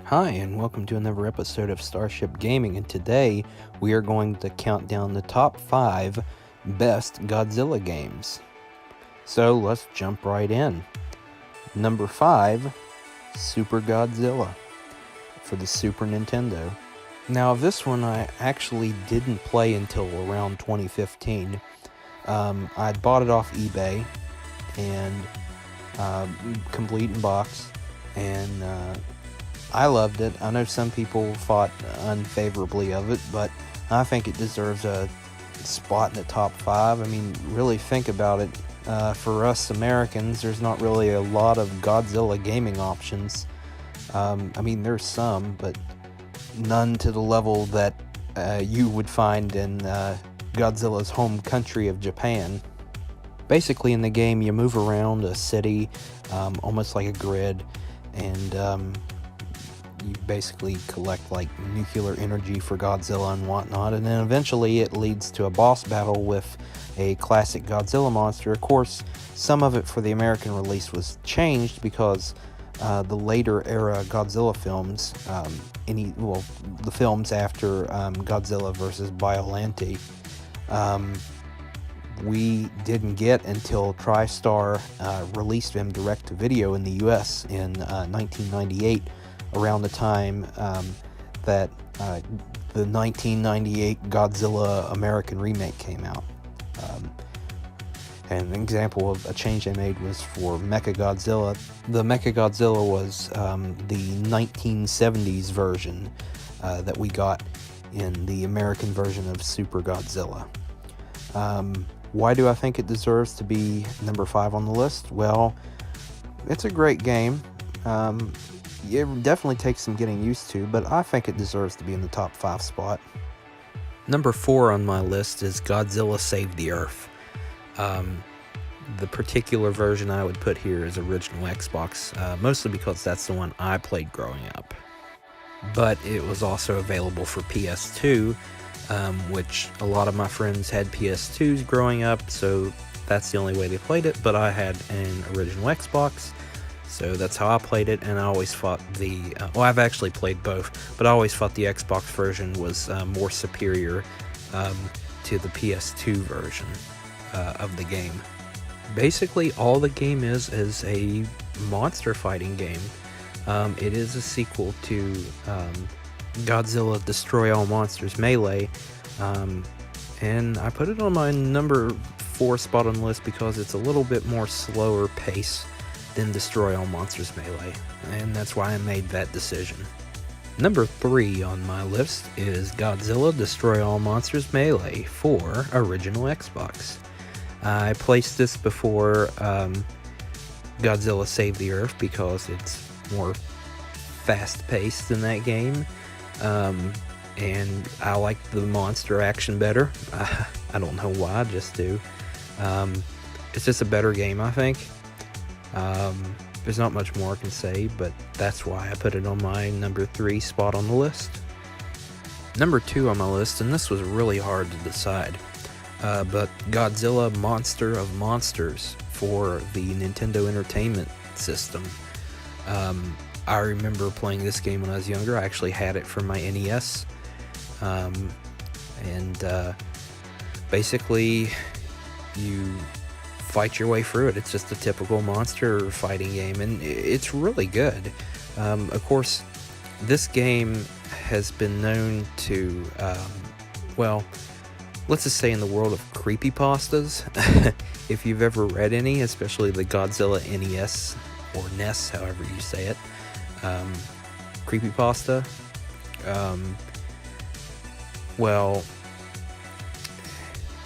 Hi, and welcome to another episode of Starship Gaming, and today we are going to count down the top 5 best Godzilla games. So let's jump right in. Number 5, Super Godzilla for the Super Nintendo. Now this one I actually didn't play until around 2015. I'd bought it off eBay and complete in box, and I loved it. I know some people thought unfavorably of it, but I think it deserves a spot in the top 5. I mean, really think about it. For us Americans, there's not really a lot of Godzilla gaming options. I mean, there's some, but none to the level that you would find in Godzilla's home country of Japan. Basically, in the game, you move around a city, almost like a grid, and you basically collect like nuclear energy for Godzilla and whatnot, and then eventually it leads to a boss battle with a classic Godzilla monster. Of course, some of it for the American release was changed because the later era Godzilla films, the films after Godzilla vs. Biollante, we didn't get until TriStar released them direct to video in the US in 1998, around the time that the 1998 Godzilla American remake came out. And an example of a change they made was for Mechagodzilla. The Mechagodzilla was the 1970s version that we got in the American version of Super Godzilla. Why do I think it deserves to be number 5 on the list? Well, it's a great game. It definitely takes some getting used to, but I think it deserves to be in the top 5 spot. Number 4 on my list is Godzilla Save the Earth. The particular version I would put here is original Xbox, mostly because that's the one I played growing up. But it was also available for PS2, which a lot of my friends had PS2s growing up, so that's the only way they played it, but I had an original Xbox. So that's how I played it, and I always thought I've actually played both, but I always thought the Xbox version was more superior to the PS2 version of the game. Basically, all the game is a monster fighting game. It is a sequel to Godzilla Destroy All Monsters Melee, and I put it on my number 4 spot on the list because it's a little bit more slower pace than Destroy All Monsters Melee, and that's why I made that decision. Number 3 on my list is Godzilla Destroy All Monsters Melee for original Xbox. I placed this before Godzilla Save the Earth because it's more fast-paced than that game, and I like the monster action better. I don't know why, I just do. It's just a better game, I think. There's not much more I can say, but that's why I put it on my number 3 spot on the list. Number 2 on my list, and this was really hard to decide, but Godzilla Monster of Monsters for the Nintendo Entertainment System. I remember playing this game when I was younger. I actually had it for my NES, and basically you fight your way through it. It's just a typical monster fighting game, and it's really good. Of course, this game has been known to, let's just say in the world of creepypastas, if you've ever read any, especially the Godzilla NES, or NES, however you say it, creepypasta,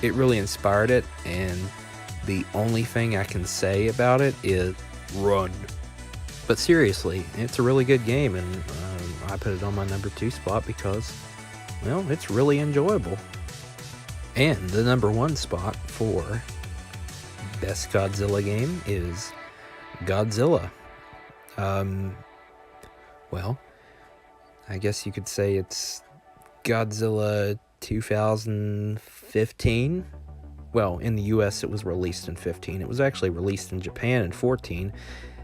it really inspired it, and the only thing I can say about it is run. But seriously, it's a really good game, and I put it on my number 2 spot because, well, it's really enjoyable. And the number 1 spot for best Godzilla game is Godzilla. I guess you could say it's Godzilla 2015. Well, in the US it was released in 15. It was actually released in Japan in 14.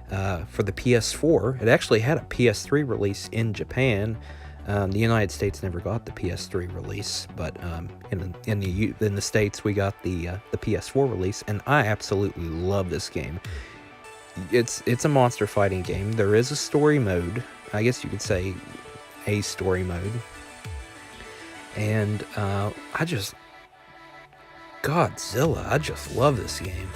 for the PS4. It actually had a PS3 release in Japan. The United States never got the PS3 release, but in the States we got the PS4 release, and I absolutely love this game. It's a monster fighting game. There is a story mode. I guess you could say a story mode. And Godzilla, I just love this game.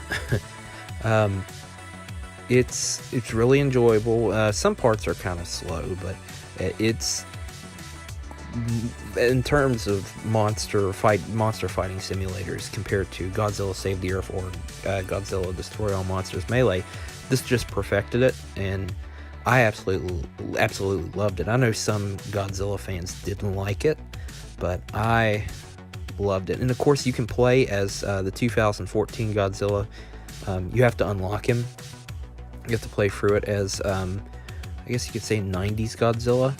It's really enjoyable. Some parts are kind of slow, but it's, in terms of monster fighting simulators compared to Godzilla Save the Earth or Godzilla Destroy All Monsters Melee, this just perfected it, and I absolutely loved it. I know some Godzilla fans didn't like it, but I loved it. And of course, you can play as the 2014 Godzilla. You have to unlock him. You have to play through it as, I guess you could say, 90s Godzilla.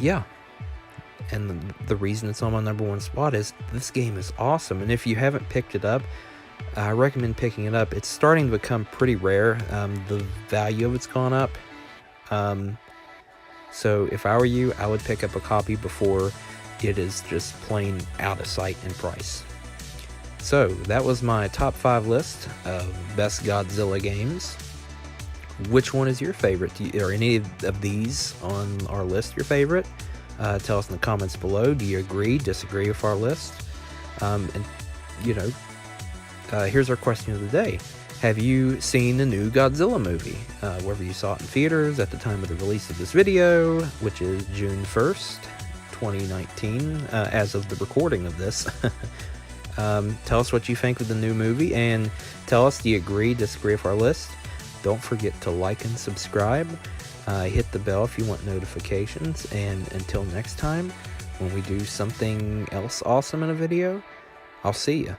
Yeah. And the reason it's on my #1 spot is this game is awesome. And if you haven't picked it up, I recommend picking it up. It's starting to become pretty rare. The value of it's gone up. So if I were you, I would pick up a copy before it is just plain out of sight in price. So that was my top 5 list of best Godzilla games. Which one is your favorite? Are any of these on our list your favorite? Tell us in the comments below. Do you agree, disagree with our list? Here's our question of the day. Have you seen the new Godzilla movie? Whether you saw it in theaters at the time of the release of this video, which is June 1st, 2019, as of the recording of this. Tell us what you think of the new movie, and tell us, do you agree, disagree with our list? Don't forget to like and subscribe. Hit the bell if you want notifications, and until next time, when we do something else awesome in a video, I'll see you.